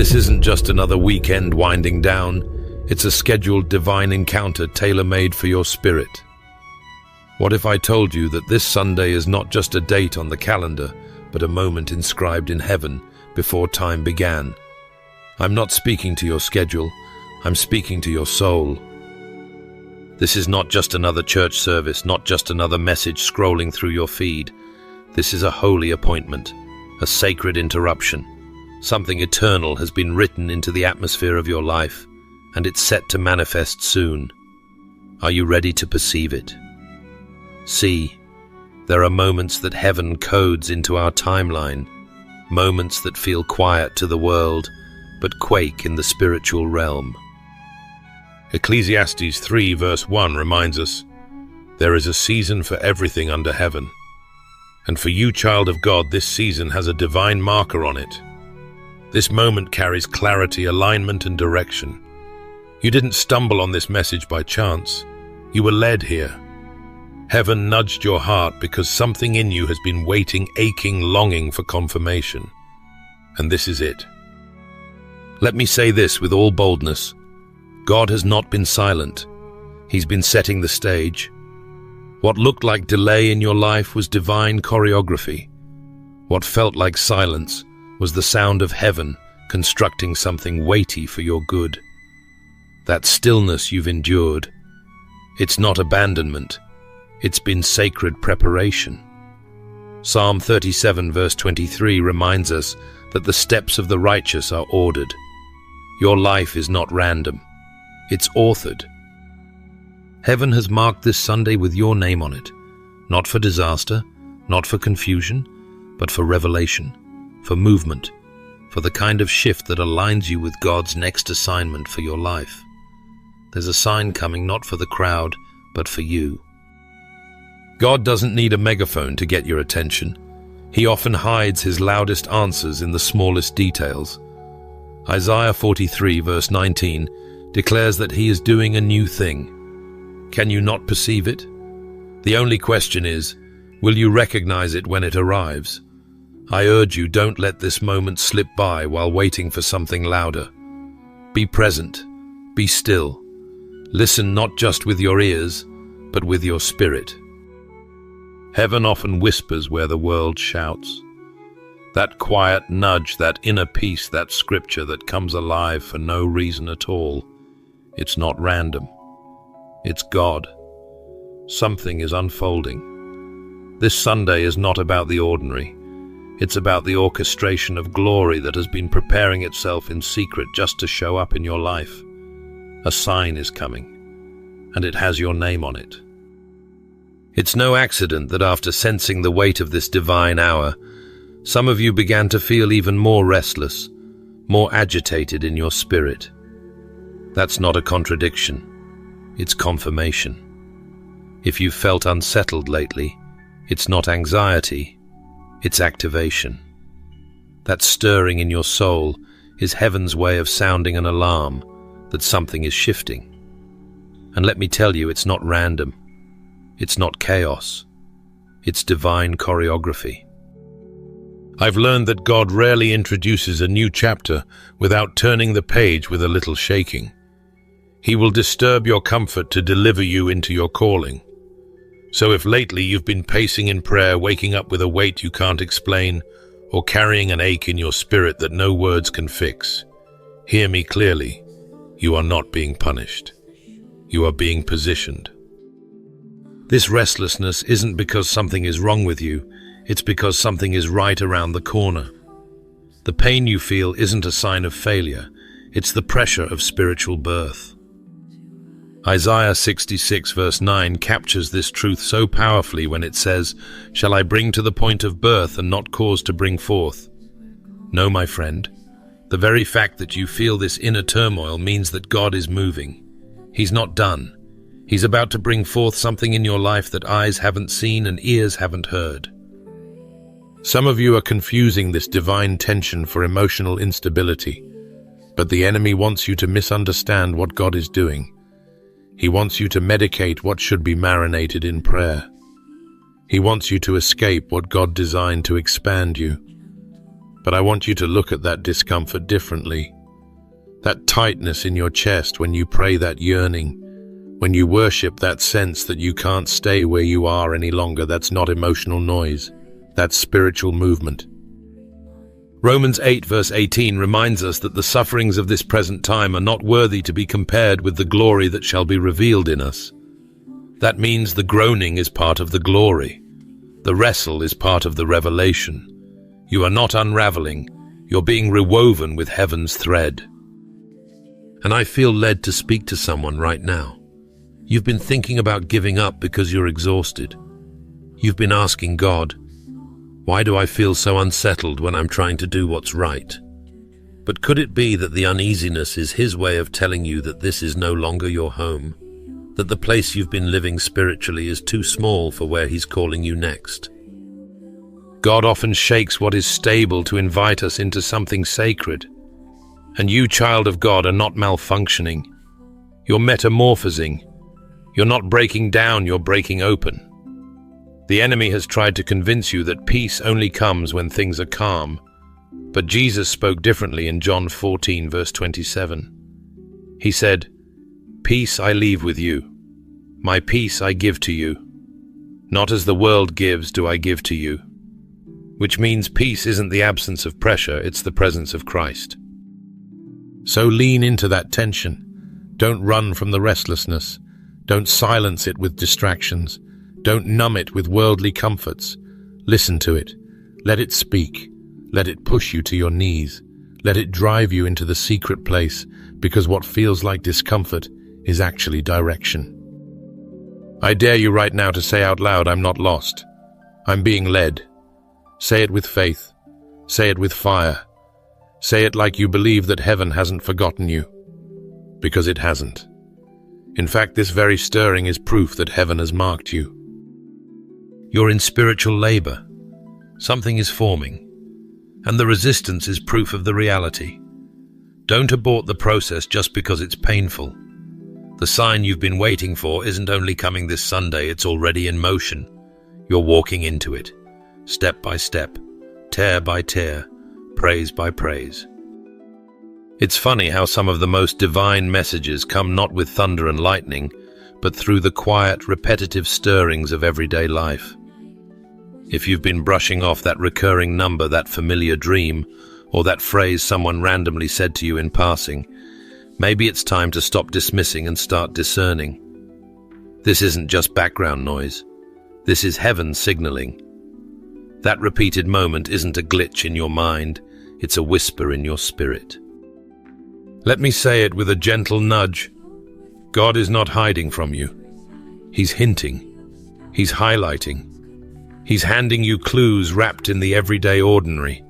This isn't just another weekend winding down. It's a scheduled divine encounter tailor-made for your spirit. What if I told you that this Sunday is not just a date on the calendar, but a moment inscribed in heaven before time began? I'm not speaking to your schedule. I'm speaking to your soul. This is not just another church service, not just another message scrolling through your feed. This is a holy appointment, a sacred interruption. Something eternal has been written into the atmosphere of your life, and it's set to manifest soon. Are you ready to perceive it? See, there are moments that heaven codes into our timeline, moments that feel quiet to the world, but quake in the spiritual realm. Ecclesiastes 3 verse 1 reminds us, "There is a season for everything under heaven." And for you, child of God, this season has a divine marker on it. This moment carries clarity, alignment, and direction. You didn't stumble on this message by chance. You were led here. Heaven nudged your heart because something in you has been waiting, aching, longing for confirmation. And this is it. Let me say this with all boldness. God has not been silent. He's been setting the stage. What looked like delay in your life was divine choreography. What felt like silence was the sound of heaven constructing something weighty for your good. That stillness you've endured, it's not abandonment. It's been sacred preparation. Psalm 37 verse 23 reminds us that the steps of the righteous are ordered. Your life is not random. It's authored. Heaven has marked this Sunday with your name on it, not for disaster, not for confusion, but for revelation, for movement, for the kind of shift that aligns you with God's next assignment for your life. There's a sign coming not for the crowd, but for you. God doesn't need a megaphone to get your attention. He often hides his loudest answers in the smallest details. Isaiah 43 verse 19 declares that he is doing a new thing. Can you not perceive it? The only question is, will you recognize it when it arrives? I urge you, don't let this moment slip by while waiting for something louder. Be present. Be still. Listen not just with your ears, but with your spirit. Heaven often whispers where the world shouts. That quiet nudge, that inner peace, that scripture that comes alive for no reason at all. It's not random. It's God. Something is unfolding. This Sunday is not about the ordinary. It's about the orchestration of glory that has been preparing itself in secret just to show up in your life. A sign is coming, and it has your name on it. It's no accident that after sensing the weight of this divine hour, some of you began to feel even more restless, more agitated in your spirit. That's not a contradiction. It's confirmation. If you've felt unsettled lately, it's not anxiety, it's activation. That stirring in your soul is heaven's way of sounding an alarm that something is shifting. And let me tell you, it's not random. It's not chaos. It's divine choreography. I've learned that God rarely introduces a new chapter without turning the page with a little shaking. He will disturb your comfort to deliver you into your calling. So if lately you've been pacing in prayer, waking up with a weight you can't explain, or carrying an ache in your spirit that no words can fix, hear me clearly. You are not being punished. You are being positioned. This restlessness isn't because something is wrong with you. It's because something is right around the corner. The pain you feel isn't a sign of failure. It's the pressure of spiritual birth. Isaiah 66 verse 9 captures this truth so powerfully when it says, "Shall I bring to the point of birth and not cause to bring forth?" No, my friend. The very fact that you feel this inner turmoil means that God is moving. He's not done. He's about to bring forth something in your life that eyes haven't seen and ears haven't heard. Some of you are confusing this divine tension for emotional instability, but the enemy wants you to misunderstand what God is doing. He wants you to medicate what should be marinated in prayer. He wants you to escape what God designed to expand you. But I want you to look at that discomfort differently. That tightness in your chest when you pray, that yearning, when you worship, that sense that you can't stay where you are any longer. That's not emotional noise. That's spiritual movement. Romans 8 verse 18 reminds us that the sufferings of this present time are not worthy to be compared with the glory that shall be revealed in us. That means the groaning is part of the glory. The wrestle is part of the revelation. You are not unraveling. You're being rewoven with heaven's thread. And I feel led to speak to someone right now. You've been thinking about giving up because you're exhausted. You've been asking God, why do I feel so unsettled when I'm trying to do what's right? But could it be that the uneasiness is His way of telling you that this is no longer your home? That the place you've been living spiritually is too small for where He's calling you next? God often shakes what is stable to invite us into something sacred. And you, child of God, are not malfunctioning. You're metamorphosing. You're not breaking down, you're breaking open. The enemy has tried to convince you that peace only comes when things are calm. But Jesus spoke differently in John 14, verse 27. He said, "Peace I leave with you. My peace I give to you. Not as the world gives do I give to you." Which means peace isn't the absence of pressure, it's the presence of Christ. So lean into that tension. Don't run from the restlessness. Don't silence it with distractions. Don't numb it with worldly comforts. Listen to it. Let it speak. Let it push you to your knees. Let it drive you into the secret place, because what feels like discomfort is actually direction. I dare you right now to say out loud, I'm not lost. I'm being led. Say it with faith. Say it with fire. Say it like you believe that heaven hasn't forgotten you. Because it hasn't. In fact, this very stirring is proof that heaven has marked you. You're in spiritual labor. Something is forming. And the resistance is proof of the reality. Don't abort the process just because it's painful. The sign you've been waiting for isn't only coming this Sunday, it's already in motion. You're walking into it, step by step, tear by tear, praise by praise. It's funny how some of the most divine messages come not with thunder and lightning, but through the quiet, repetitive stirrings of everyday life. If you've been brushing off that recurring number, that familiar dream, or that phrase someone randomly said to you in passing, maybe it's time to stop dismissing and start discerning. This isn't just background noise. This is heaven signaling. That repeated moment isn't a glitch in your mind, it's a whisper in your spirit. Let me say it with a gentle nudge. God is not hiding from you. He's hinting. He's highlighting. He's handing you clues wrapped in the everyday ordinary.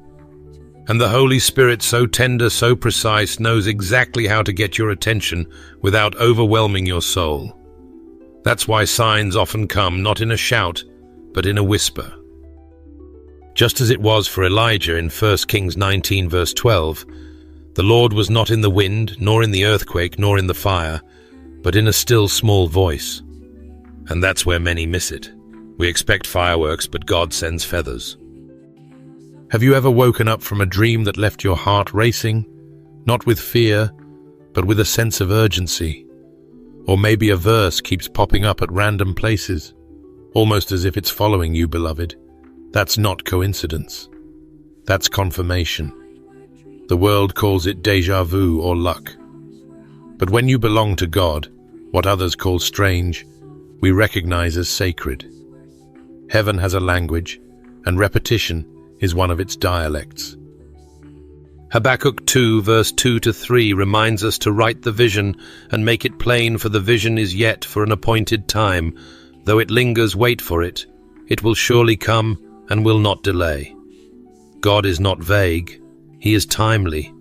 And the Holy Spirit, so tender, so precise, knows exactly how to get your attention without overwhelming your soul. That's why signs often come not in a shout, but in a whisper. Just as it was for Elijah in 1 Kings 19 verse 12, the Lord was not in the wind, nor in the earthquake, nor in the fire, but in a still small voice. And that's where many miss it. We expect fireworks, but God sends feathers. Have you ever woken up from a dream that left your heart racing, not with fear, but with a sense of urgency? Or maybe a verse keeps popping up at random places, almost as if it's following you, beloved. That's not coincidence. That's confirmation. The world calls it déjà vu or luck. But when you belong to God, what others call strange, we recognize as sacred. Heaven has a language, and repetition is one of its dialects. Habakkuk 2 verse 2-3 reminds us to write the vision and make it plain, for the vision is yet for an appointed time. Though it lingers, wait for it. It will surely come and will not delay. God is not vague. He is timely.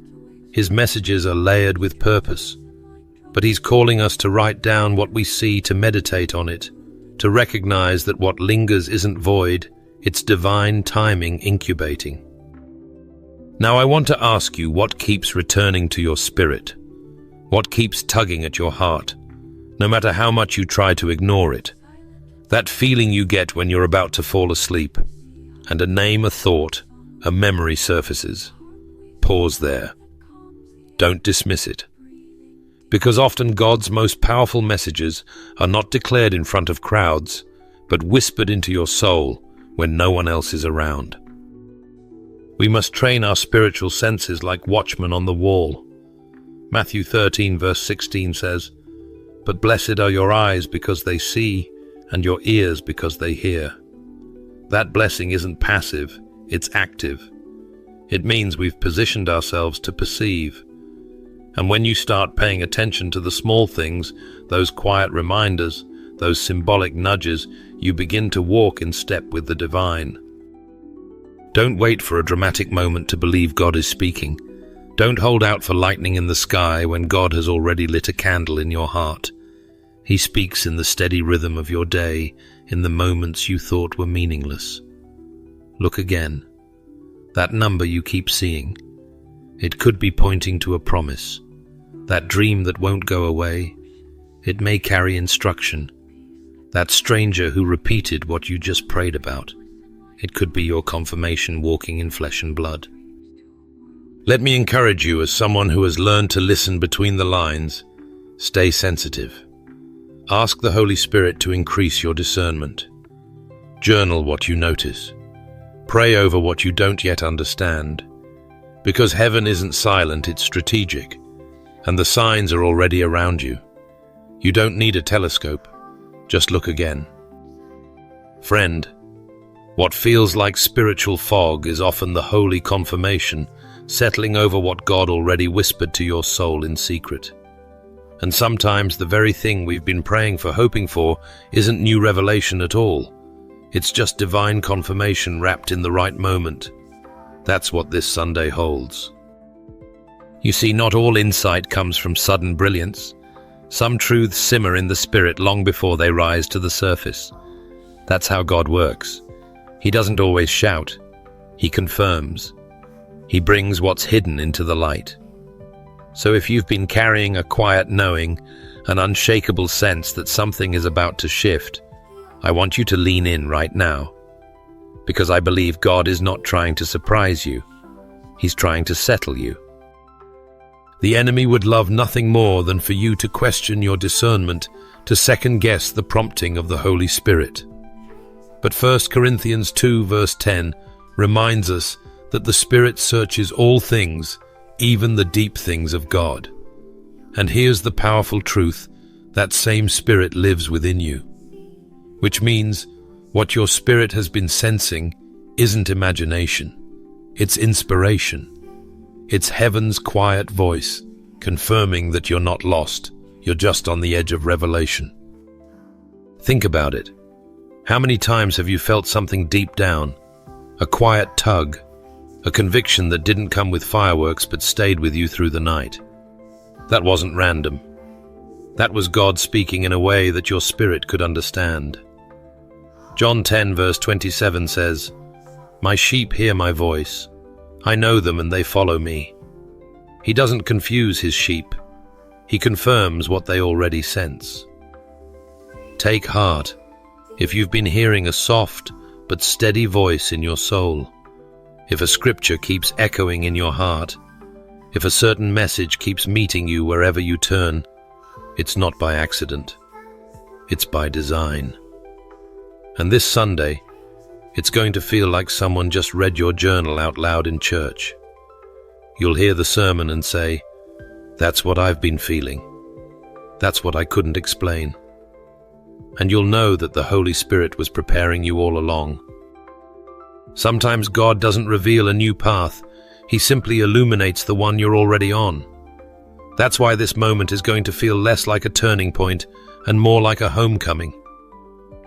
His messages are layered with purpose. But He's calling us to write down what we see, to meditate on it, to recognize that what lingers isn't void, it's divine timing incubating. Now I want to ask you, what keeps returning to your spirit? What keeps tugging at your heart, no matter how much you try to ignore it? That feeling you get when you're about to fall asleep, and a name, a thought, a memory surfaces. Pause there. Don't dismiss it. Because often God's most powerful messages are not declared in front of crowds, but whispered into your soul when no one else is around. We must train our spiritual senses like watchmen on the wall. Matthew 13 verse 16 says, "But blessed are your eyes because they see, and your ears because they hear." That blessing isn't passive, it's active. It means we've positioned ourselves to perceive. And when you start paying attention to the small things, those quiet reminders, those symbolic nudges, you begin to walk in step with the divine. Don't wait for a dramatic moment to believe God is speaking. Don't hold out for lightning in the sky when God has already lit a candle in your heart. He speaks in the steady rhythm of your day, in the moments you thought were meaningless. Look again. That number you keep seeing. It could be pointing to a promise. That dream that won't go away. It may carry instruction. That stranger who repeated what you just prayed about. It could be your confirmation walking in flesh and blood. Let me encourage you as someone who has learned to listen between the lines. Stay sensitive. Ask the Holy Spirit to increase your discernment. Journal what you notice. Pray over what you don't yet understand. Because heaven isn't silent, it's strategic, and the signs are already around you. You don't need a telescope. Just look again. Friend, what feels like spiritual fog is often the holy confirmation settling over what God already whispered to your soul in secret. And sometimes the very thing we've been praying for, hoping for, isn't new revelation at all. It's just divine confirmation wrapped in the right moment. That's what this Sunday holds. You see, not all insight comes from sudden brilliance. Some truths simmer in the spirit long before they rise to the surface. That's how God works. He doesn't always shout. He confirms. He brings what's hidden into the light. So if you've been carrying a quiet knowing, an unshakable sense that something is about to shift, I want you to lean in right now. Because I believe God is not trying to surprise you. He's trying to settle you. The enemy would love nothing more than for you to question your discernment, to second-guess the prompting of the Holy Spirit. But 1 Corinthians 2 verse 10 reminds us that the Spirit searches all things, even the deep things of God. And here's the powerful truth, that same Spirit lives within you. Which means what your spirit has been sensing isn't imagination, it's inspiration. It's heaven's quiet voice, confirming that you're not lost, you're just on the edge of revelation. Think about it. How many times have you felt something deep down? A quiet tug, a conviction that didn't come with fireworks but stayed with you through the night. That wasn't random. That was God speaking in a way that your spirit could understand. John 10 verse 27 says, "My sheep hear my voice. I know them and they follow me." He doesn't confuse his sheep. He confirms what they already sense. Take heart if you've been hearing a soft but steady voice in your soul. If a scripture keeps echoing in your heart. If a certain message keeps meeting you wherever you turn. It's not by accident. It's by design. And this Sunday, it's going to feel like someone just read your journal out loud in church. You'll hear the sermon and say, "That's what I've been feeling. That's what I couldn't explain." And you'll know that the Holy Spirit was preparing you all along. Sometimes God doesn't reveal a new path. He simply illuminates the one you're already on. That's why this moment is going to feel less like a turning point and more like a homecoming.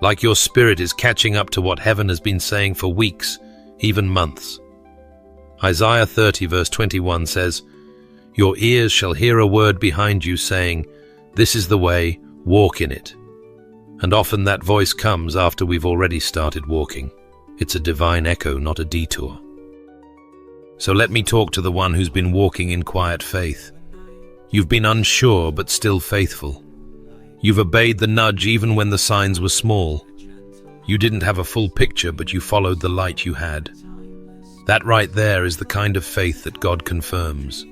Like your spirit is catching up to what heaven has been saying for weeks, even months. Isaiah 30 verse 21 says, "Your ears shall hear a word behind you saying, 'This is the way, walk in it.'" And often that voice comes after we've already started walking. It's a divine echo, not a detour. So let me talk to the one who's been walking in quiet faith. You've been unsure but still faithful. You've obeyed the nudge even when the signs were small. You didn't have a full picture, but you followed the light you had. That right there is the kind of faith that God confirms.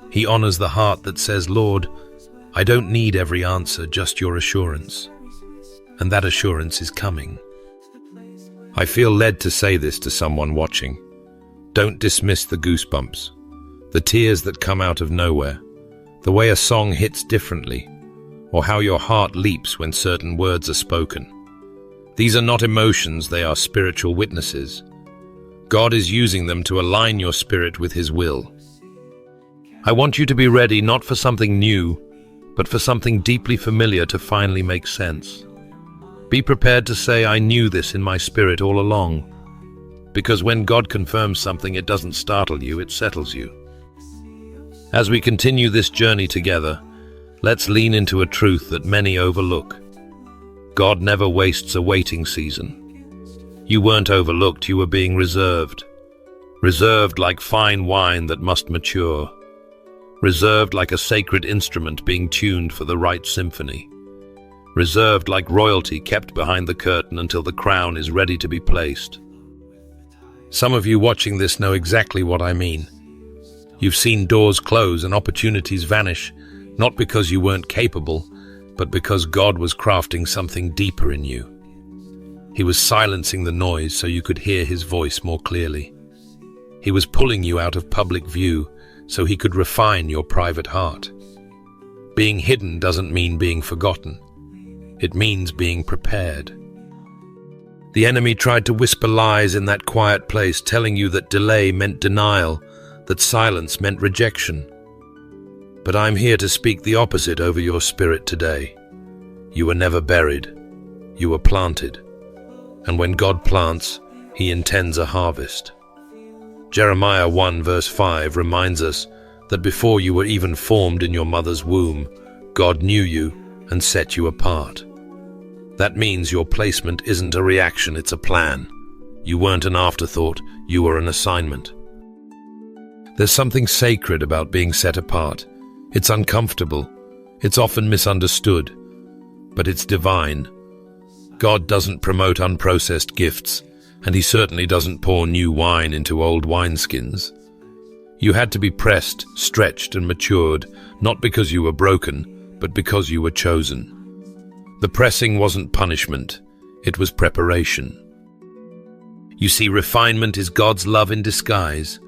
He honors the heart that says, "Lord, I don't need every answer, just your assurance." And that assurance is coming. I feel led to say this to someone watching. Don't dismiss the goosebumps, the tears that come out of nowhere, the way a song hits differently, or how your heart leaps when certain words are spoken. These are not emotions, they are spiritual witnesses. God is using them to align your spirit with His will. I want you to be ready not for something new, but for something deeply familiar to finally make sense. Be prepared to say, "I knew this in my spirit all along." Because when God confirms something, it doesn't startle you, it settles you. As we continue this journey together, let's lean into a truth that many overlook. God never wastes a waiting season. You weren't overlooked, you were being reserved. Reserved like fine wine that must mature. Reserved like a sacred instrument being tuned for the right symphony. Reserved like royalty kept behind the curtain until the crown is ready to be placed. Some of you watching this know exactly what I mean. You've seen doors close and opportunities vanish, not because you weren't capable, but because God was crafting something deeper in you. He was silencing the noise so you could hear His voice more clearly. He was pulling you out of public view so He could refine your private heart. Being hidden doesn't mean being forgotten. It means being prepared. The enemy tried to whisper lies in that quiet place, telling you that delay meant denial, that silence meant rejection. But I'm here to speak the opposite over your spirit today. You were never buried. You were planted. And when God plants, He intends a harvest. Jeremiah 1 verse 5 reminds us that before you were even formed in your mother's womb, God knew you and set you apart. That means your placement isn't a reaction, it's a plan. You weren't an afterthought, you were an assignment. There's something sacred about being set apart. It's uncomfortable, it's often misunderstood, but it's divine. God doesn't promote unprocessed gifts, and He certainly doesn't pour new wine into old wineskins. You had to be pressed, stretched, and matured, not because you were broken, but because you were chosen. The pressing wasn't punishment, it was preparation. You see, refinement is God's love in disguise.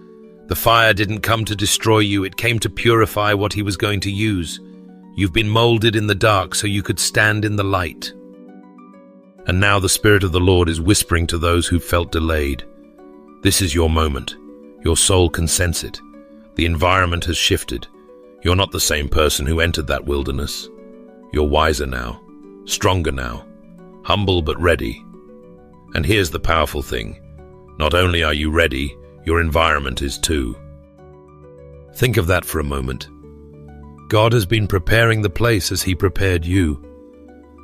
The fire didn't come to destroy you, it came to purify what He was going to use. You've been molded in the dark so you could stand in the light. And now the Spirit of the Lord is whispering to those who felt delayed. This is your moment. Your soul can sense it. The environment has shifted. You're not the same person who entered that wilderness. You're wiser now, stronger now, humble but ready. And here's the powerful thing. Not only are you ready, your environment is too. Think of that for a moment. God has been preparing the place as He prepared you.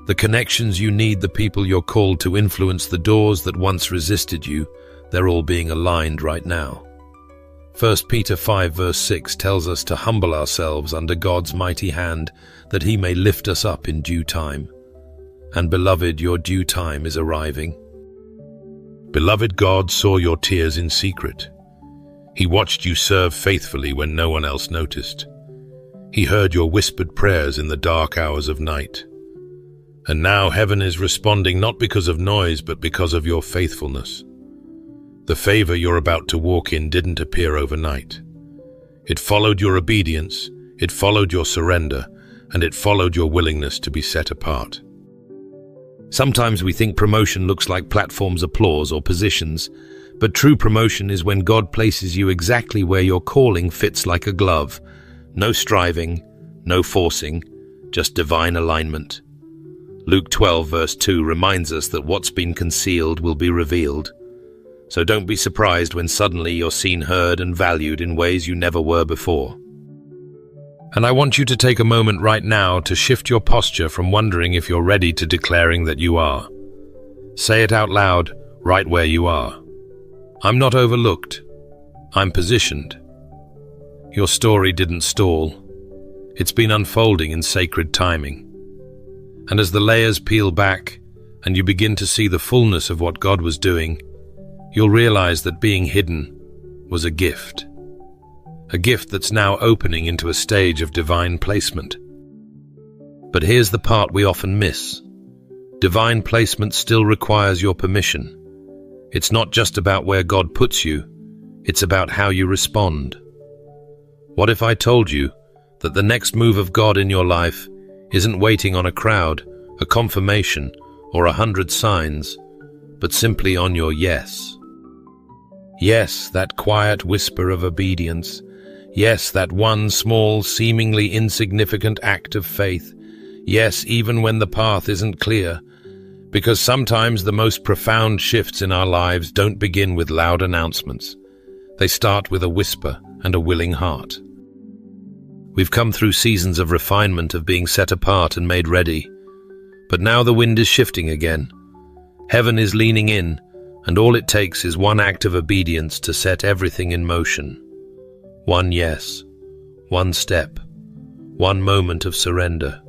The connections you need, the people you're called to influence, the doors that once resisted you, they're all being aligned right now. 1 Peter 5 verse 6 tells us to humble ourselves under God's mighty hand, that He may lift us up in due time. And beloved, your due time is arriving. Beloved, God saw your tears in secret. He watched you serve faithfully when no one else noticed. He heard your whispered prayers in the dark hours of night. And now heaven is responding not because of noise, but because of your faithfulness. The favor you're about to walk in didn't appear overnight. It followed your obedience, it followed your surrender, and it followed your willingness to be set apart. Sometimes we think promotion looks like platforms, applause, or positions, but true promotion is when God places you exactly where your calling fits like a glove. No striving, no forcing, just divine alignment. Luke 12 verse 2 reminds us that what's been concealed will be revealed. So don't be surprised when suddenly you're seen, heard, and valued in ways you never were before. And I want you to take a moment right now to shift your posture from wondering if you're ready to declaring that you are. Say it out loud, right where you are. I'm not overlooked. I'm positioned. Your story didn't stall. It's been unfolding in sacred timing. And as the layers peel back and you begin to see the fullness of what God was doing, you'll realize that being hidden was a gift. A gift that's now opening into a stage of divine placement. But here's the part we often miss. Divine placement still requires your permission. It's not just about where God puts you, it's about how you respond. What if I told you that the next move of God in your life isn't waiting on a crowd, a confirmation, or 100 signs, but simply on your yes? Yes, that quiet whisper of obedience. Yes, that one small, seemingly insignificant act of faith. Yes, even when the path isn't clear. Because sometimes the most profound shifts in our lives don't begin with loud announcements. They start with a whisper and a willing heart. We've come through seasons of refinement, of being set apart and made ready. But now the wind is shifting again. Heaven is leaning in, and all it takes is one act of obedience to set everything in motion. One yes, one step, one moment of surrender.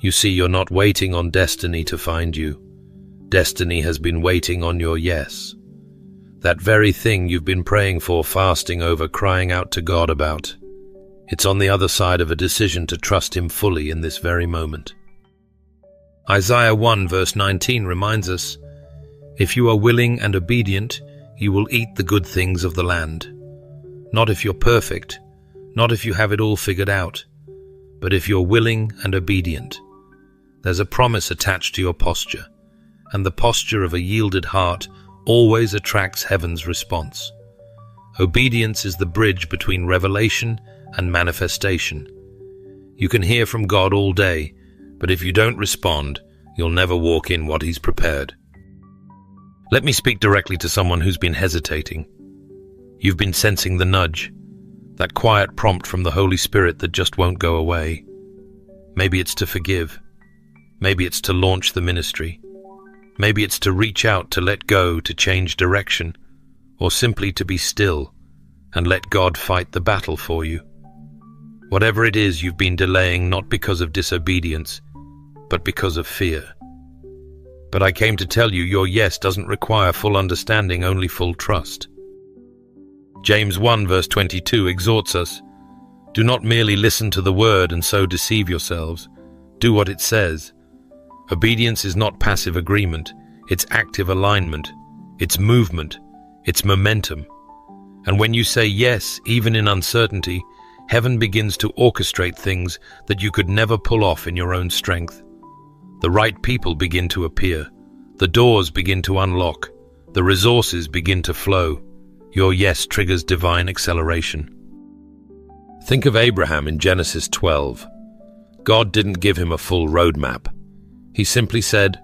You see, you're not waiting on destiny to find you. Destiny has been waiting on your yes. That very thing you've been praying for, fasting over, crying out to God about. It's on the other side of a decision to trust Him fully in this very moment. Isaiah 1 verse 19 reminds us, "If you are willing and obedient, you will eat the good things of the land." Not if you're perfect, not if you have it all figured out, but if you're willing and obedient. There's a promise attached to your posture, and the posture of a yielded heart always attracts heaven's response. Obedience is the bridge between revelation and manifestation. You can hear from God all day, but if you don't respond, you'll never walk in what He's prepared. Let me speak directly to someone who's been hesitating. You've been sensing the nudge, that quiet prompt from the Holy Spirit that just won't go away. Maybe it's to forgive. Maybe it's to launch the ministry. Maybe it's to reach out, to let go, to change direction, or simply to be still and let God fight the battle for you. Whatever it is, you've been delaying not because of disobedience, but because of fear. But I came to tell you, your yes doesn't require full understanding, only full trust. James 1 verse 22 exhorts us, "Do not merely listen to the word and so deceive yourselves. Do what it says." Obedience is not passive agreement, it's active alignment, it's movement, it's momentum. And when you say yes, even in uncertainty, heaven begins to orchestrate things that you could never pull off in your own strength. The right people begin to appear, the doors begin to unlock, the resources begin to flow. Your yes triggers divine acceleration. Think of Abraham in Genesis 12. God didn't give him a full roadmap. He simply said,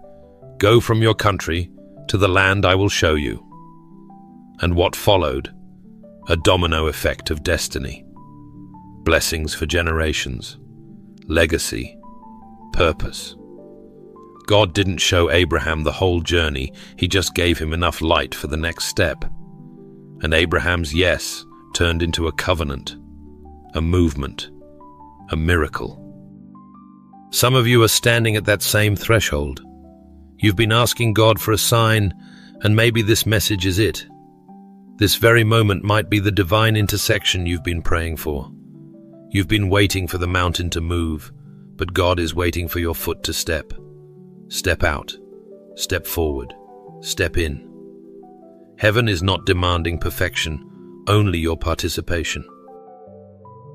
"Go from your country to the land I will show you." And what followed? A domino effect of destiny. Blessings for generations. Legacy. Purpose. God didn't show Abraham the whole journey, He just gave him enough light for the next step. And Abraham's yes turned into a covenant, a movement, a miracle. Some of you are standing at that same threshold. You've been asking God for a sign, and maybe this message is it. This very moment might be the divine intersection you've been praying for. You've been waiting for the mountain to move, but God is waiting for your foot to step. Step out, step forward, step in. Heaven is not demanding perfection, only your participation.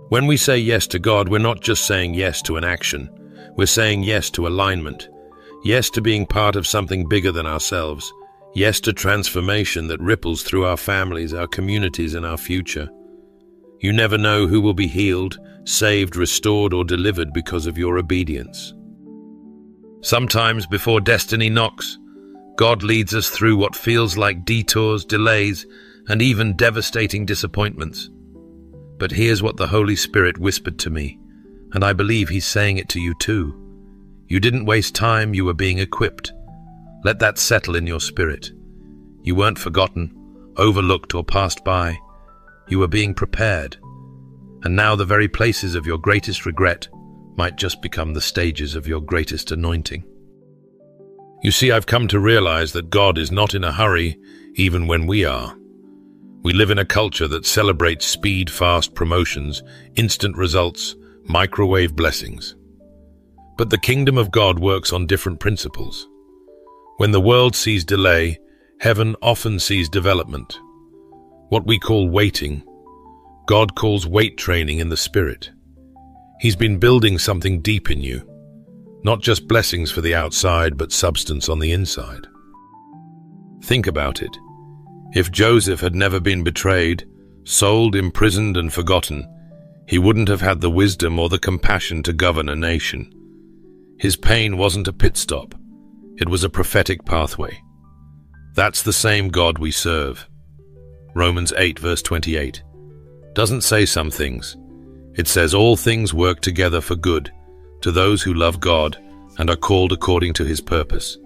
When we say yes to God, we're not just saying yes to an action. We're saying yes to alignment. Yes to being part of something bigger than ourselves. Yes to transformation that ripples through our families, our communities, and our future. You never know who will be healed, saved, restored, or delivered because of your obedience. Sometimes before destiny knocks, God leads us through what feels like detours, delays, and even devastating disappointments. But here's what the Holy Spirit whispered to me, and I believe He's saying it to you too. You didn't waste time, you were being equipped. Let that settle in your spirit. You weren't forgotten, overlooked, or passed by. You were being prepared. And now the very places of your greatest regret might just become the stages of your greatest anointing. You see, I've come to realize that God is not in a hurry, even when we are. We live in a culture that celebrates speed, fast promotions, instant results, microwave blessings. But the kingdom of God works on different principles. When the world sees delay, heaven often sees development. What we call waiting, God calls weight training in the spirit. He's been building something deep in you, not just blessings for the outside, but substance on the inside. Think about it. If Joseph had never been betrayed, sold, imprisoned, and forgotten, he wouldn't have had the wisdom or the compassion to govern a nation. His pain wasn't a pit stop. It was a prophetic pathway. That's the same God we serve. Romans 8, verse 28. Doesn't say some things. It says all things work together for good to those who love God and are called according to his purpose.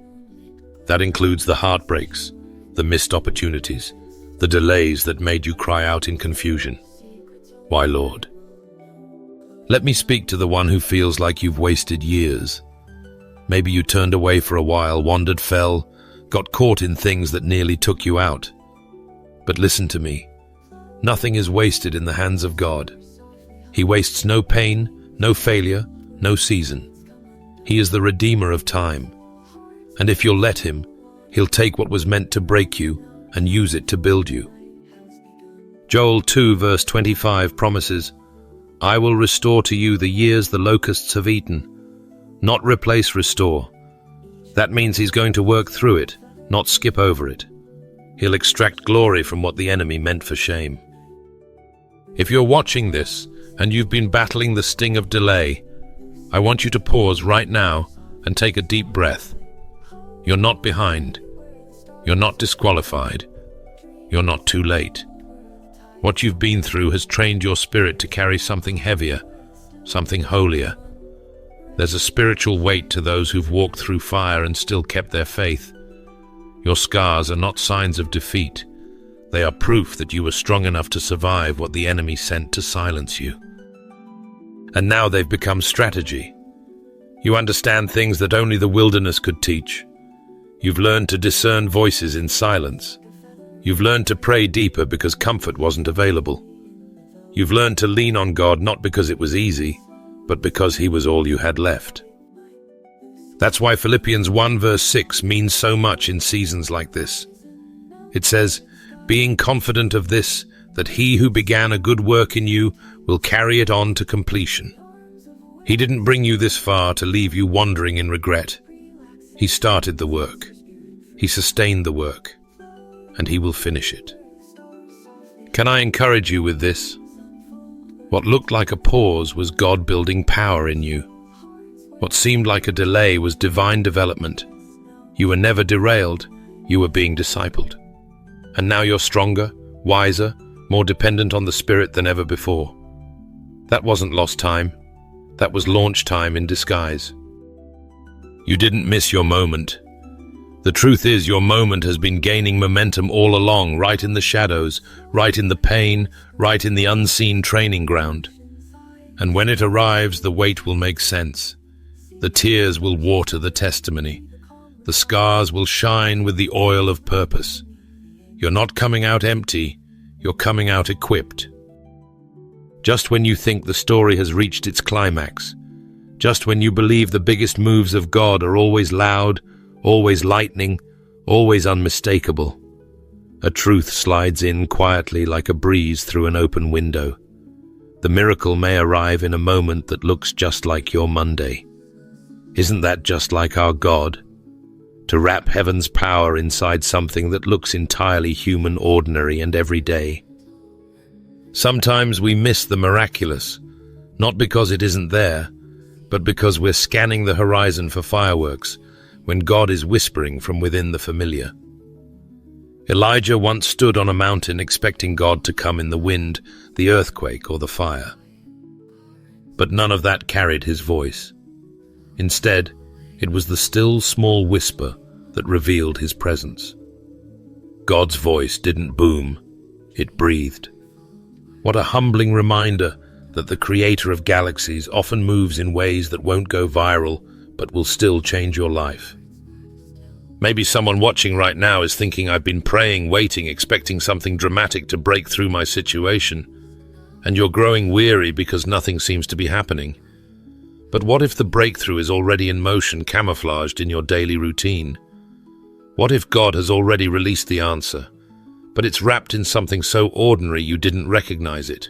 That includes the heartbreaks, the missed opportunities, the delays that made you cry out in confusion. Why, Lord? Let me speak to the one who feels like you've wasted years. Maybe you turned away for a while, wandered, fell, got caught in things that nearly took you out. But listen to me. Nothing is wasted in the hands of God. He wastes no pain, no failure, no season. He is the Redeemer of time. And if you'll let him, he'll take what was meant to break you and use it to build you. Joel 2 verse 25 promises, I will restore to you the years the locusts have eaten. Not replace, restore. That means he's going to work through it, not skip over it. He'll extract glory from what the enemy meant for shame. If you're watching this and you've been battling the sting of delay, I want you to pause right now and take a deep breath. You're not behind. You're not disqualified. You're not too late. What you've been through has trained your spirit to carry something heavier, something holier. There's a spiritual weight to those who've walked through fire and still kept their faith. Your scars are not signs of defeat. They are proof that you were strong enough to survive what the enemy sent to silence you. And now they've become strategy. You understand things that only the wilderness could teach. You've learned to discern voices in silence. You've learned to pray deeper because comfort wasn't available. You've learned to lean on God not because it was easy, but because he was all you had left. That's why Philippians 1 verse 6 means so much in seasons like this. It says, being confident of this, that he who began a good work in you will carry it on to completion. He didn't bring you this far to leave you wandering in regret. He started the work. He sustained the work. And he will finish it. Can I encourage you with this? What looked like a pause was God building power in you. What seemed like a delay was divine development. You were never derailed, you were being discipled. And now you're stronger, wiser, more dependent on the Spirit than ever before. That wasn't lost time. That was launch time in disguise. You didn't miss your moment. The truth is, your moment has been gaining momentum all along, right in the shadows, right in the pain, right in the unseen training ground. And when it arrives, the weight will make sense. The tears will water the testimony. The scars will shine with the oil of purpose. You're not coming out empty, you're coming out equipped. Just when you think the story has reached its climax, just when you believe the biggest moves of God are always loud, always lightning, always unmistakable, a truth slides in quietly like a breeze through an open window. The miracle may arrive in a moment that looks just like your Monday. Isn't that just like our God? To wrap heaven's power inside something that looks entirely human, ordinary, and everyday. Sometimes we miss the miraculous, not because it isn't there, but because we're scanning the horizon for fireworks, when God is whispering from within the familiar. Elijah once stood on a mountain expecting God to come in the wind, the earthquake, or the fire. But none of that carried his voice. Instead, it was the still small whisper that revealed his presence. God's voice didn't boom, it breathed. What a humbling reminder that the creator of galaxies often moves in ways that won't go viral, but will still change your life. Maybe someone watching right now is thinking I've been praying, waiting, expecting something dramatic to break through my situation, and you're growing weary because nothing seems to be happening. But what if the breakthrough is already in motion, camouflaged in your daily routine? What if God has already released the answer, but it's wrapped in something so ordinary you didn't recognize it?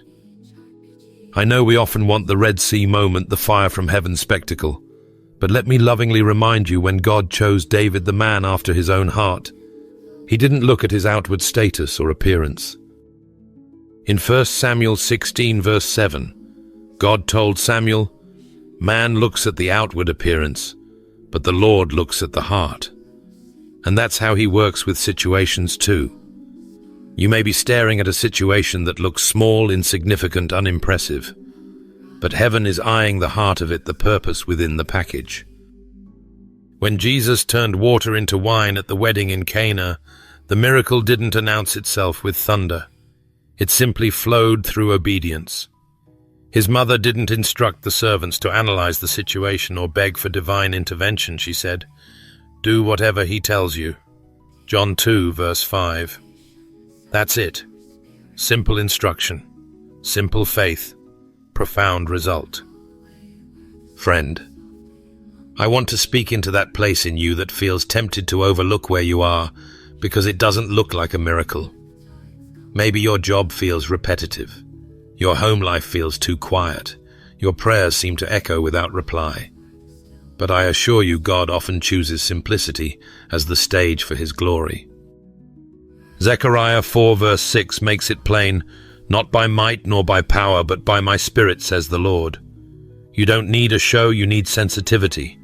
I know we often want the Red Sea moment, the fire from heaven spectacle, but let me lovingly remind you, when God chose David, the man after his own heart, he didn't look at his outward status or appearance. In 1 Samuel 16 verse 7, God told Samuel, "Man looks at the outward appearance, but the Lord looks at the heart." And that's how he works with situations too. You may be staring at a situation that looks small, insignificant, unimpressive, but heaven is eyeing the heart of it, the purpose within the package. When Jesus turned water into wine at the wedding in Cana, the miracle didn't announce itself with thunder. It simply flowed through obedience. His mother didn't instruct the servants to analyze the situation or beg for divine intervention. She said, "Do whatever he tells you." John 2 verse 5. That's it. Simple instruction, simple faith, profound result. Friend, I want to speak into that place in you that feels tempted to overlook where you are because it doesn't look like a miracle. Maybe your job feels repetitive. Your home life feels too quiet. Your prayers seem to echo without reply. But I assure you, God often chooses simplicity as the stage for his glory. Zechariah 4 verse 6 makes it plain, "Not by might nor by power, but by my Spirit, says the Lord." You don't need a show, you need sensitivity.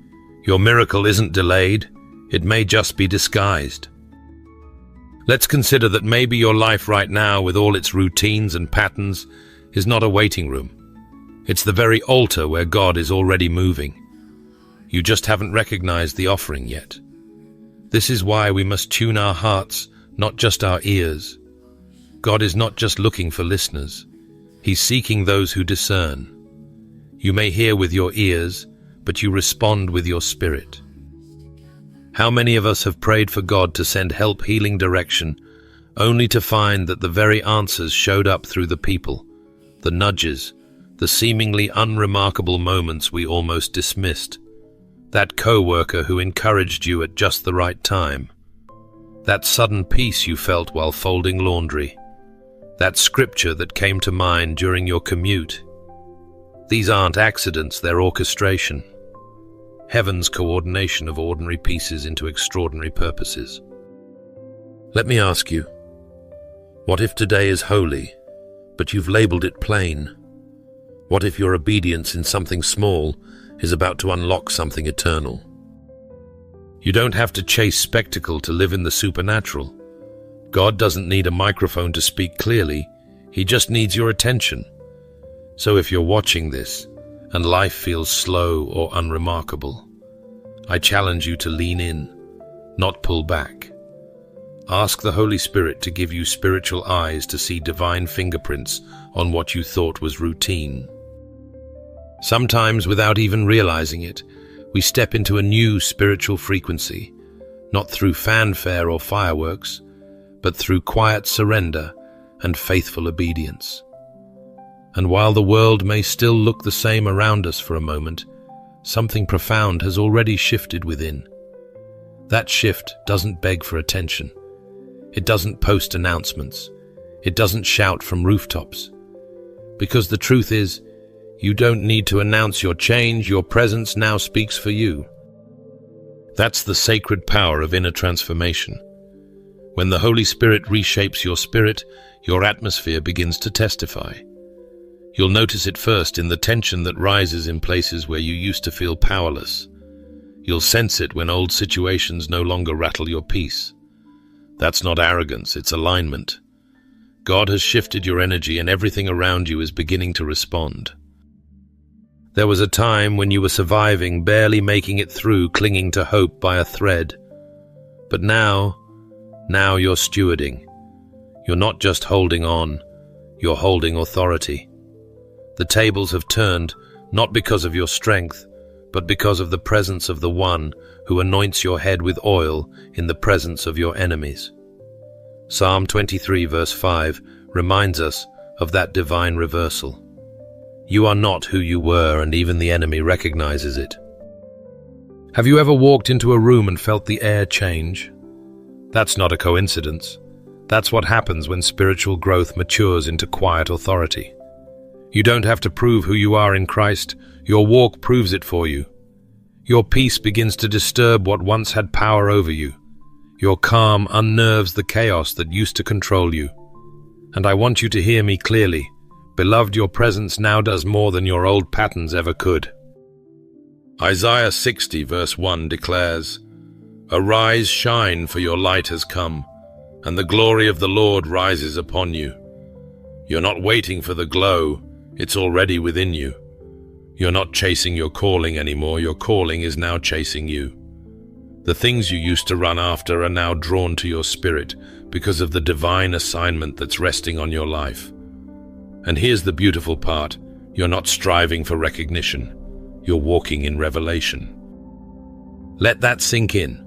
Your miracle isn't delayed, it may just be disguised. Let's consider that maybe your life right now, with all its routines and patterns, is not a waiting room. It's the very altar where God is already moving. You just haven't recognized the offering yet. This is why we must tune our hearts, not just our ears. God is not just looking for listeners. He's seeking those who discern. You may hear with your ears, but you respond with your spirit. How many of us have prayed for God to send help, healing, direction, only to find that the very answers showed up through the people, the nudges, the seemingly unremarkable moments we almost dismissed? That co-worker who encouraged you at just the right time. That sudden peace you felt while folding laundry. That scripture that came to mind during your commute. These aren't accidents, they're orchestration. Heaven's coordination of ordinary pieces into extraordinary purposes. Let me ask you, what if today is holy, but you've labeled it plain? What if your obedience in something small is about to unlock something eternal? You don't have to chase spectacle to live in the supernatural. God doesn't need a microphone to speak clearly, he just needs your attention. So if you're watching this, and life feels slow or unremarkable, I challenge you to lean in, not pull back. Ask the Holy Spirit to give you spiritual eyes to see divine fingerprints on what you thought was routine. Sometimes, without even realizing it, we step into a new spiritual frequency, not through fanfare or fireworks, but through quiet surrender and faithful obedience. And while the world may still look the same around us for a moment, something profound has already shifted within. That shift doesn't beg for attention. It doesn't post announcements. It doesn't shout from rooftops. Because the truth is, you don't need to announce your change, your presence now speaks for you. That's the sacred power of inner transformation. When the Holy Spirit reshapes your spirit, your atmosphere begins to testify. You'll notice it first in the tension that rises in places where you used to feel powerless. You'll sense it when old situations no longer rattle your peace. That's not arrogance, it's alignment. God has shifted your energy and everything around you is beginning to respond. There was a time when you were surviving, barely making it through, clinging to hope by a thread. But now you're stewarding. You're not just holding on, you're holding authority. The tables have turned, not because of your strength, but because of the presence of the one who anoints your head with oil in the presence of your enemies. Psalm 23 verse 5 reminds us of that divine reversal. You are not who you were, and even the enemy recognizes it. Have you ever walked into a room and felt the air change? That's not a coincidence. That's what happens when spiritual growth matures into quiet authority. You don't have to prove who you are in Christ. Your walk proves it for you. Your peace begins to disturb what once had power over you. Your calm unnerves the chaos that used to control you. And I want you to hear me clearly. Beloved, your presence now does more than your old patterns ever could. Isaiah 60 verse 1 declares, "Arise, shine, for your light has come, and the glory of the Lord rises upon you." You're not waiting for the glow, it's already within you. You're not chasing your calling anymore, your calling is now chasing you. The things you used to run after are now drawn to your spirit because of the divine assignment that's resting on your life. And here's the beautiful part, you're not striving for recognition, you're walking in revelation. Let that sink in,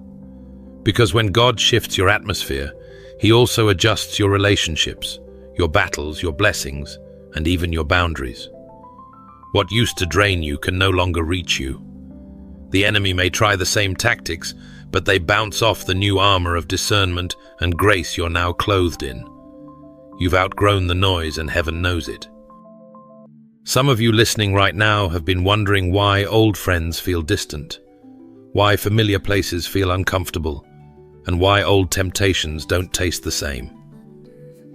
because when God shifts your atmosphere, He also adjusts your relationships, your battles, your blessings, and even your boundaries. What used to drain you can no longer reach you. The enemy may try the same tactics, but they bounce off the new armor of discernment and grace you're now clothed in. You've outgrown the noise, and heaven knows it. Some of you listening right now have been wondering why old friends feel distant, why familiar places feel uncomfortable, and why old temptations don't taste the same.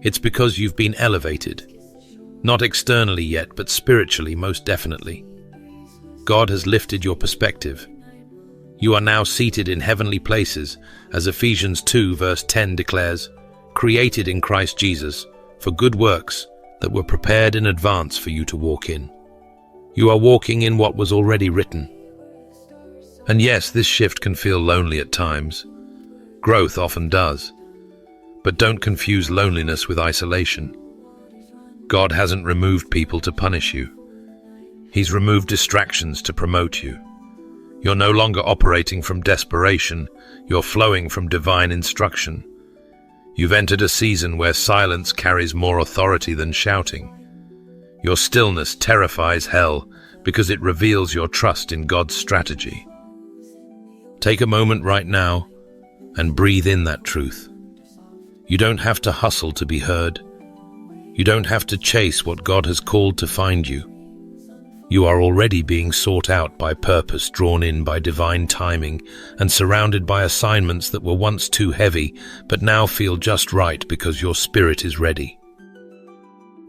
It's because you've been elevated. Not externally yet, but spiritually most definitely. God has lifted your perspective. You are now seated in heavenly places, as Ephesians 2 verse 10 declares, created in Christ Jesus for good works that were prepared in advance for you to walk in. You are walking in what was already written. And yes, this shift can feel lonely at times. Growth often does. But don't confuse loneliness with isolation. God hasn't removed people to punish you. He's removed distractions to promote you. You're no longer operating from desperation, you're flowing from divine instruction. You've entered a season where silence carries more authority than shouting. Your stillness terrifies hell because it reveals your trust in God's strategy. Take a moment right now and breathe in that truth. You don't have to hustle to be heard. You don't have to chase what God has called to find you. You are already being sought out by purpose, drawn in by divine timing, and surrounded by assignments that were once too heavy, but now feel just right because your spirit is ready.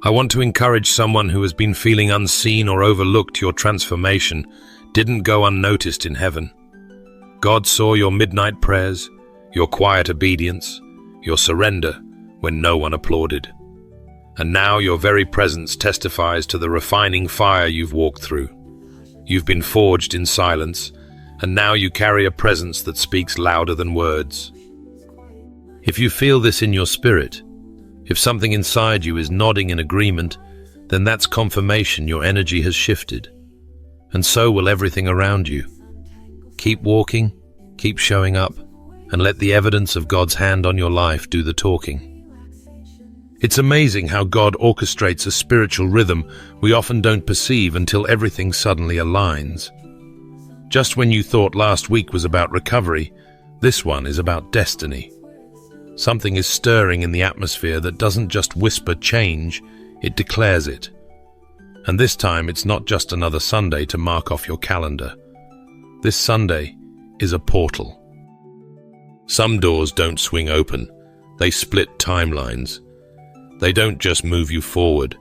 I want to encourage someone who has been feeling unseen or overlooked. Your transformation didn't go unnoticed in heaven. God saw your midnight prayers, your quiet obedience, your surrender when no one applauded. And now your very presence testifies to the refining fire you've walked through. You've been forged in silence, and now you carry a presence that speaks louder than words. If you feel this in your spirit, if something inside you is nodding in agreement, then that's confirmation your energy has shifted. And so will everything around you. Keep walking, keep showing up, and let the evidence of God's hand on your life do the talking. It's amazing how God orchestrates a spiritual rhythm we often don't perceive until everything suddenly aligns. Just when you thought last week was about recovery, this one is about destiny. Something is stirring in the atmosphere that doesn't just whisper change, it declares it. And this time it's not just another Sunday to mark off your calendar. This Sunday is a portal. Some doors don't swing open, they split timelines. They don't just move you forward,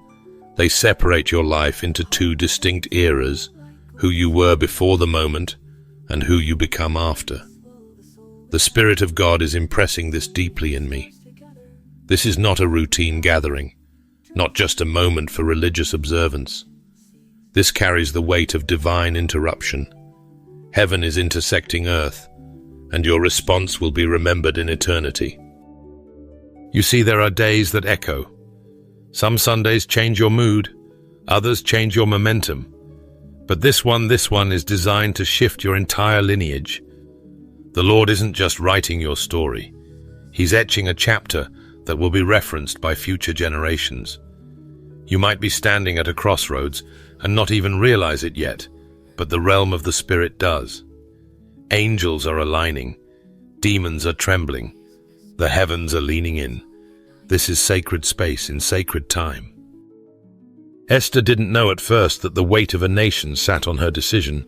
they separate your life into two distinct eras, who you were before the moment and who you become after. The Spirit of God is impressing this deeply in me. This is not a routine gathering, not just a moment for religious observance. This carries the weight of divine interruption. Heaven is intersecting earth, and your response will be remembered in eternity. You see, there are days that echo. Some Sundays change your mood, others change your momentum. But this one is designed to shift your entire lineage. The Lord isn't just writing your story. He's etching a chapter that will be referenced by future generations. You might be standing at a crossroads and not even realize it yet, but the realm of the Spirit does. Angels are aligning. Demons are trembling. The heavens are leaning in. This is sacred space in sacred time. Esther didn't know at first that the weight of a nation sat on her decision,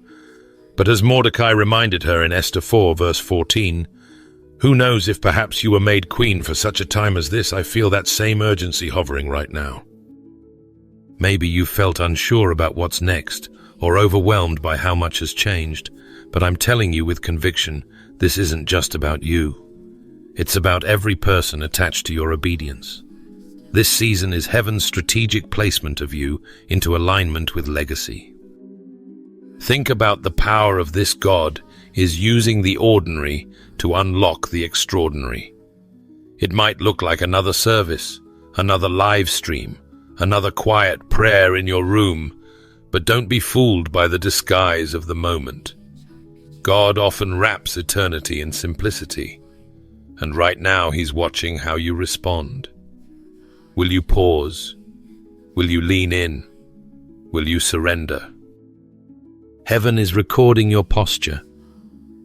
but as Mordecai reminded her in Esther 4, verse 14, "Who knows if perhaps you were made queen for such a time as this? I feel that same urgency hovering right now." Maybe you felt unsure about what's next, or overwhelmed by how much has changed, but I'm telling you with conviction, this isn't just about you. It's about every person attached to your obedience. This season is heaven's strategic placement of you into alignment with legacy. Think about the power of this God is using the ordinary to unlock the extraordinary. It might look like another service, another live stream, another quiet prayer in your room, but don't be fooled by the disguise of the moment. God often wraps eternity in simplicity, and right now He's watching how you respond. Will you pause? Will you lean in? Will you surrender? Heaven is recording your posture.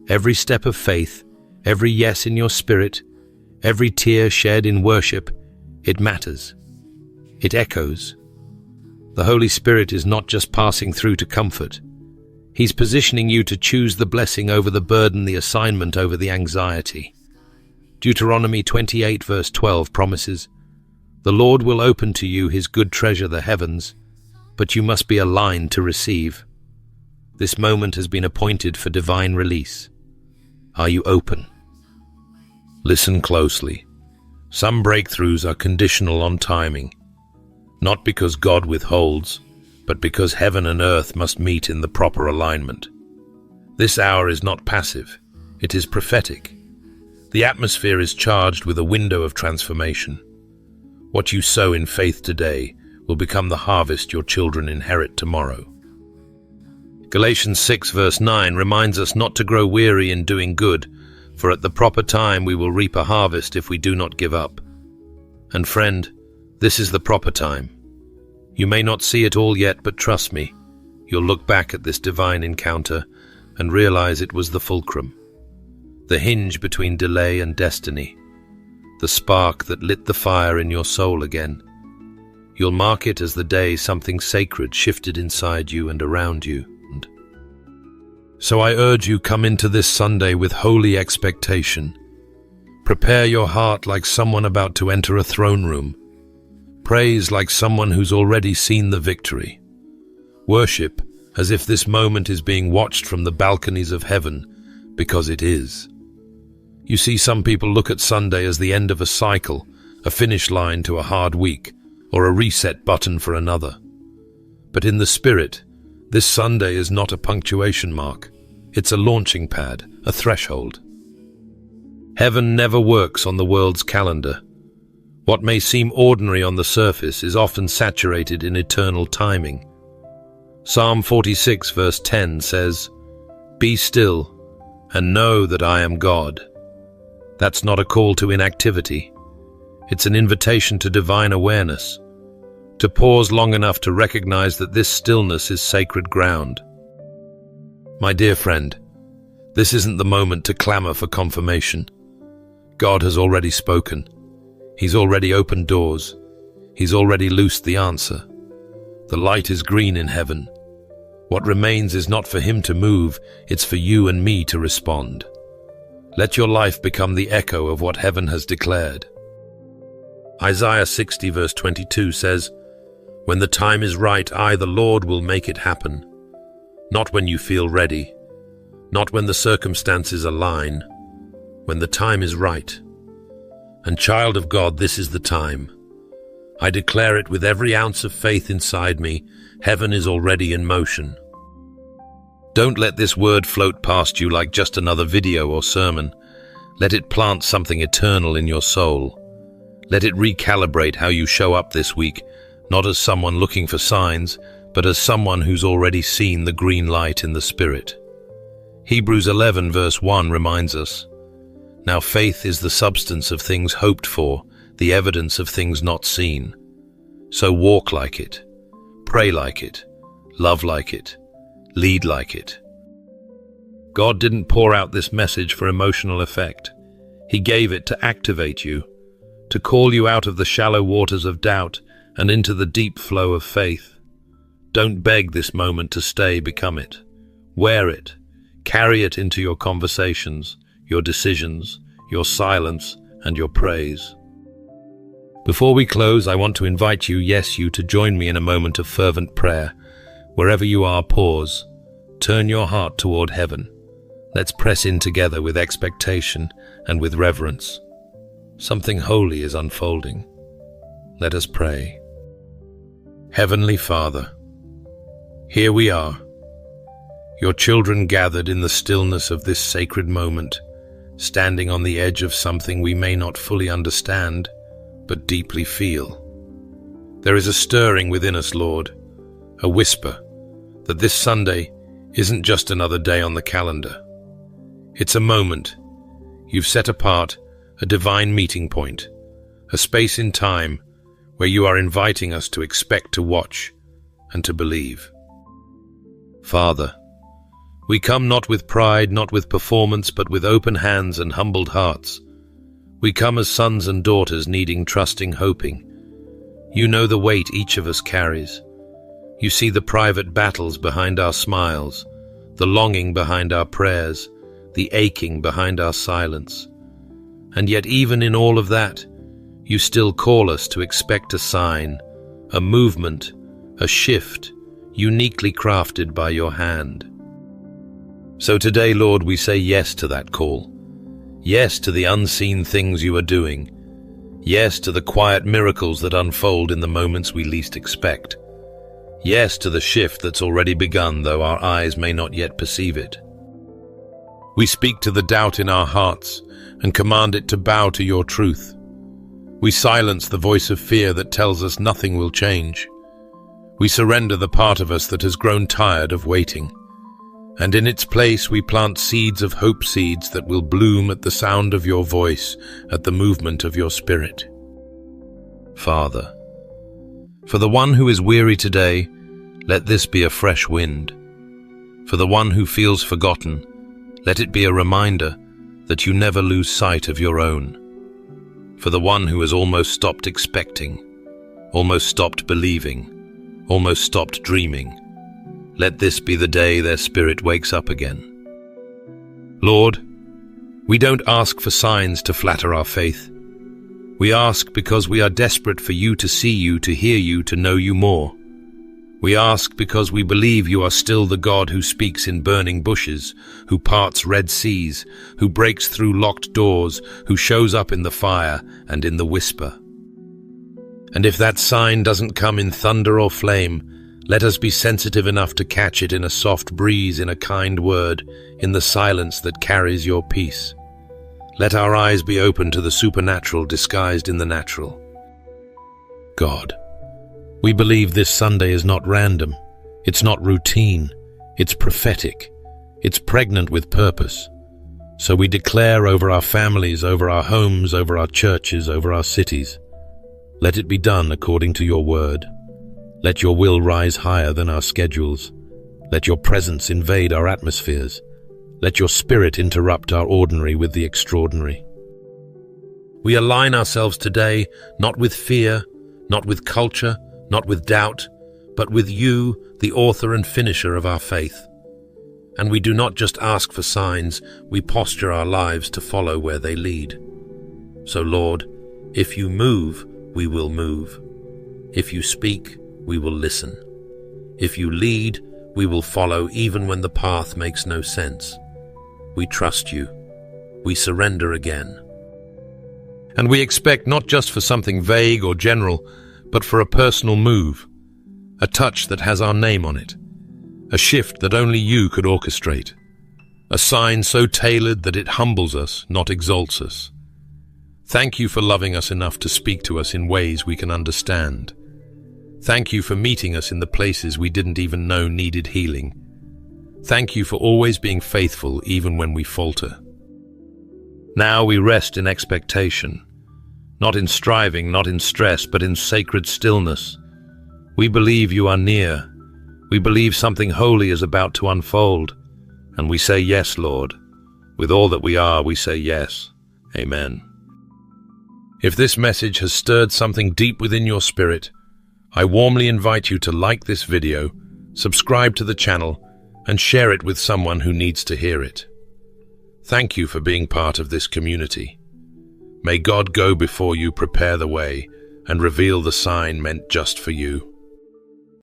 Every step of faith, every yes in your spirit, every tear shed in worship, it matters. It echoes. The Holy Spirit is not just passing through to comfort. He's positioning you to choose the blessing over the burden, the assignment over the anxiety. Deuteronomy 28 verse 12 promises, "The Lord will open to you His good treasure, the heavens, but you must be aligned to receive." This moment has been appointed for divine release. Are you open? Listen closely. Some breakthroughs are conditional on timing, not because God withholds, but because heaven and earth must meet in the proper alignment. This hour is not passive, it is prophetic. The atmosphere is charged with a window of transformation. What you sow in faith today will become the harvest your children inherit tomorrow. Galatians 6 verse 9 reminds us not to grow weary in doing good, for at the proper time we will reap a harvest if we do not give up. And friend, this is the proper time. You may not see it all yet, but trust me, you'll look back at this divine encounter and realize it was the fulcrum, the hinge between delay and destiny, the spark that lit the fire in your soul again. You'll mark it as the day something sacred shifted inside you and around you. So I urge you, come into this Sunday with holy expectation. Prepare your heart like someone about to enter a throne room. Praise like someone who's already seen the victory. Worship as if this moment is being watched from the balconies of heaven, because it is. You see, some people look at Sunday as the end of a cycle, a finish line to a hard week, or a reset button for another. But in the Spirit, this Sunday is not a punctuation mark. It's a launching pad, a threshold. Heaven never works on the world's calendar. What may seem ordinary on the surface is often saturated in eternal timing. Psalm 46 verse 10 says, "Be still and know that I am God." That's not a call to inactivity. It's an invitation to divine awareness, to pause long enough to recognize that this stillness is sacred ground. My dear friend, this isn't the moment to clamor for confirmation. God has already spoken. He's already opened doors. He's already loosed the answer. The light is green in heaven. What remains is not for Him to move, it's for you and me to respond. Let your life become the echo of what heaven has declared. Isaiah 60 verse 22 says, "When the time is right, I, the Lord, will make it happen. Not when you feel ready, not when the circumstances align, when the time is right." And child of God, this is the time. I declare it with every ounce of faith inside me. Heaven is already in motion. Don't let this word float past you like just another video or sermon. Let it plant something eternal in your soul. Let it recalibrate how you show up this week, not as someone looking for signs, but as someone who's already seen the green light in the Spirit. Hebrews 11 verse 1 reminds us, "Now faith is the substance of things hoped for, the evidence of things not seen. So walk like it, pray like it, love like it, lead like it." God didn't pour out this message for emotional effect. He gave it to activate you, to call you out of the shallow waters of doubt and into the deep flow of faith. Don't beg this moment to stay, become it. Wear it. Carry it into your conversations, your decisions, your silence, and your praise. Before we close, I want to invite you, yes, you, to join me in a moment of fervent prayer. Wherever you are, pause. Turn your heart toward heaven. Let's press in together with expectation and with reverence. Something holy is unfolding. Let us pray. Heavenly Father, here we are, your children gathered in the stillness of this sacred moment, standing on the edge of something we may not fully understand, but deeply feel. There is a stirring within us, Lord, a whisper that this Sunday isn't just another day on the calendar. It's a moment you've set apart, a divine meeting point, a space in time where you are inviting us to expect, to watch, and to believe. Father, we come not with pride, not with performance, but with open hands and humbled hearts. We come as sons and daughters needing, trusting, hoping. You know the weight each of us carries. You see the private battles behind our smiles, the longing behind our prayers, the aching behind our silence. And yet even in all of that, you still call us to expect a sign, a movement, a shift, uniquely crafted by your hand. So today, Lord, we say yes to that call. Yes to the unseen things you are doing. Yes to the quiet miracles that unfold in the moments we least expect. Yes to the shift that's already begun, though our eyes may not yet perceive it. We speak to the doubt in our hearts and command it to bow to your truth. We silence the voice of fear that tells us nothing will change. We surrender the part of us that has grown tired of waiting. And in its place we plant seeds of hope, seeds that will bloom at the sound of your voice, at the movement of your Spirit. Father, for the one who is weary today, let this be a fresh wind. For the one who feels forgotten, let it be a reminder that you never lose sight of your own. For the one who has almost stopped expecting, almost stopped believing, almost stopped dreaming, let this be the day their spirit wakes up again. Lord, we don't ask for signs to flatter our faith. We ask because we are desperate for you, to see you, to hear you, to know you more. We ask because we believe you are still the God who speaks in burning bushes, who parts red seas, who breaks through locked doors, who shows up in the fire and in the whisper. And if that sign doesn't come in thunder or flame, let us be sensitive enough to catch it in a soft breeze, in a kind word, in the silence that carries your peace. Let our eyes be open to the supernatural disguised in the natural. God, we believe this Sunday is not random. It's not routine. It's prophetic. It's pregnant with purpose. So we declare over our families, over our homes, over our churches, over our cities. Let it be done according to your word. Let your will rise higher than our schedules. Let your presence invade our atmospheres. Let your spirit interrupt our ordinary with the extraordinary. We align ourselves today, not with fear, not with culture, not with doubt, but with you, the author and finisher of our faith. And we do not just ask for signs, we posture our lives to follow where they lead. So Lord, if you move, we will move. If you speak, we will listen. If you lead, we will follow even when the path makes no sense. We trust you. We surrender again. And we expect not just for something vague or general, but for a personal move, a touch that has our name on it, a shift that only you could orchestrate, a sign so tailored that it humbles us, not exalts us. Thank you for loving us enough to speak to us in ways we can understand. Thank you for meeting us in the places we didn't even know needed healing. Thank you for always being faithful even when we falter. Now we rest in expectation, not in striving, not in stress, but in sacred stillness. We believe you are near. We believe something holy is about to unfold. And we say yes, Lord. With all that we are, we say yes. Amen. If this message has stirred something deep within your spirit, I warmly invite you to like this video, subscribe to the channel, and share it with someone who needs to hear it. Thank you for being part of this community. May God go before you, prepare the way, and reveal the sign meant just for you.